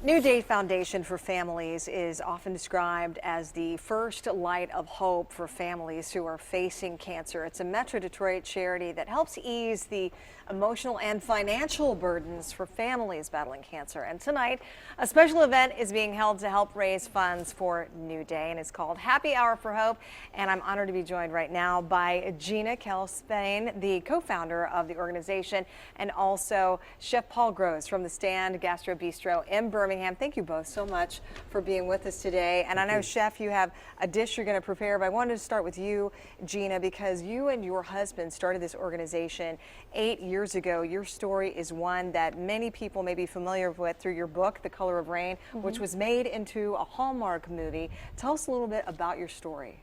New Day Foundation for Families is often described as the first light of hope for families who are facing cancer. It's a Metro Detroit charity that helps ease the emotional and financial burdens for families battling cancer. And tonight, a special event is being held to help raise funds for New Day, and it's called Happy Hour for Hope. And I'm honored to be joined right now by Gina Kelspain, the co-founder of the organization, and also Chef Paul Gross from the Stand Gastro Bistro in Birmingham. Thank you both so much for being with us today. And I know, Chef, you have a dish you're going to prepare, but I wanted to start with you, Gina, because you and your husband started this organization 8 years ago. Your story is one that many people may be familiar with through your book, The Color of Rain, which was made into a Hallmark movie. Tell us a little bit about your story.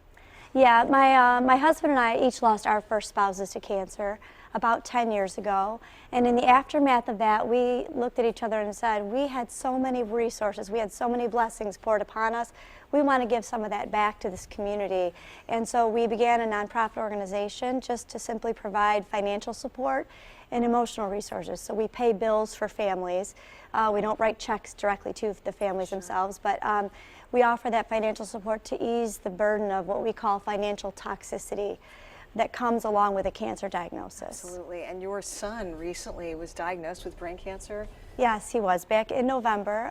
Yeah, my husband and I each lost our first spouses to cancer about 10 years ago. And in the aftermath of that, we looked at each other and said, we had so many resources, we had so many blessings poured upon us. We want to give some of that back to this community. And so we began a nonprofit organization just to simply provide financial support and emotional resources. So we pay bills for families. We don't write checks directly to the families themselves, but we offer that financial support to ease the burden of what we call financial toxicity that comes along with a cancer diagnosis. Absolutely. And your son recently was diagnosed with brain cancer? Yes, he was. Back in November,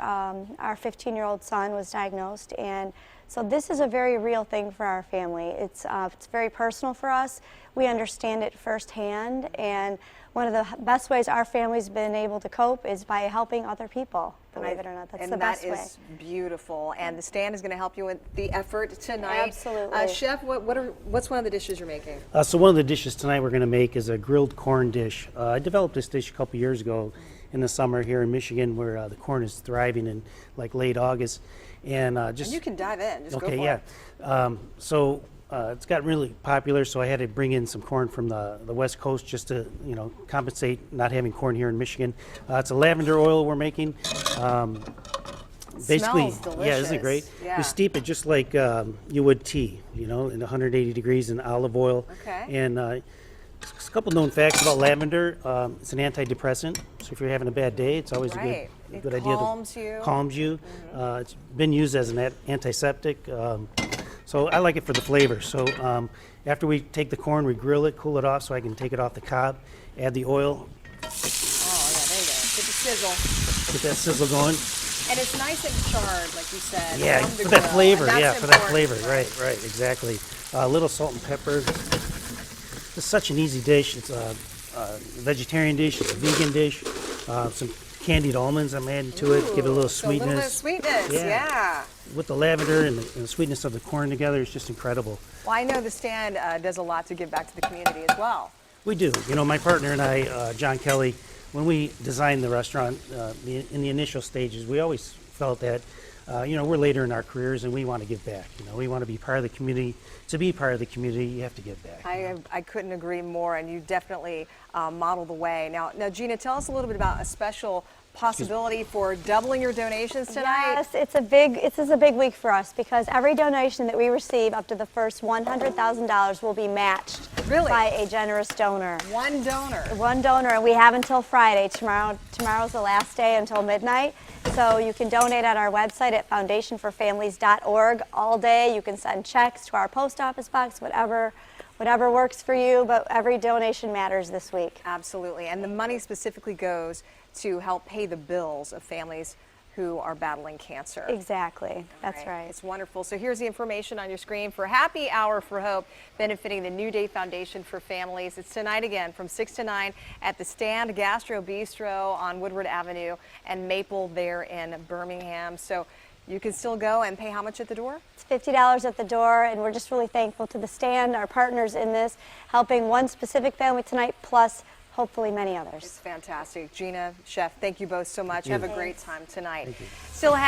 our 15-year-old son was diagnosed, and so this is a very real thing for our family. It's very personal for us. We understand it firsthand, and one of the best ways our family's been able to cope is by helping other people. Believe it or not, that's the best way. And that is beautiful. And the Stand is going to help you with the effort tonight. Absolutely. Chef, what's one of the dishes you're making? So one of the dishes tonight we're going to make is a grilled corn dish. I developed this dish a couple years ago in the summer here in Michigan, where the corn is thriving in like late August. And you can dive in. Just go for yeah. it. It's got really popular, so I had to bring in some corn from the West Coast just to, compensate not having corn here in Michigan. It's a lavender oil we're making. Basically, smells delicious. yeah, isn't it great? Yeah. You steep it just like you would tea, in 180 degrees in olive oil. Okay. And just a couple known facts about lavender. It's an antidepressant, so if you're having a bad day, it's always a good idea to calms you. It's been used as an antiseptic. So I like it for the flavor. So after we take the corn, we grill it, cool it off so I can take it off the cob, add the oil. Oh, yeah, there you go. Get the sizzle. Get that sizzle going. And it's nice and charred, like you said. Yeah, from the for that grill. flavor. And Yeah, that's for that important. flavor. Right, exactly. A little salt and pepper. It's such an easy dish. It's a vegetarian dish. It's a vegan dish. Some candied almonds I'm adding to it. Give it a little sweetness. So a little bit of sweetness, yeah. With the lavender and the sweetness of the corn together, it's just incredible. Well, I know the Stand does a lot to give back to the community as well. We do. My partner and I, John Kelly, when we designed the restaurant in the initial stages, we always felt that, we're later in our careers and we want to give back. We want to be part of the community. To be part of the community, you have to give back. I couldn't agree more, and you definitely model the way. Now, Gina, tell us a little bit about a special possibility for doubling your donations tonight. Yes, this is a big week for us because every donation that we receive up to the first $100,000 will be matched by a generous donor. One donor. One donor, and we have until Friday. Tomorrow's the last day until midnight. So you can donate at our website at foundationforfamilies.org all day. You can send checks to our post office box, whatever works for you, but every donation matters this week. Absolutely, and the money specifically goes to help pay the bills of families who are battling cancer. Exactly, that's right. It's wonderful. So here's the information on your screen for Happy Hour for Hope, benefiting the New Day Foundation for Families. It's tonight again from 6 to 9 at the Stand Gastro Bistro on Woodward Avenue and Maple there in Birmingham. So you can still go and pay how much at the door? It's $50 at the door, and we're just really thankful to the Stand, our partners in this, helping one specific family tonight, plus hopefully many others. It's fantastic. Gina, Chef, thank you both so much. Have a great time tonight. Thank you. Still ahead.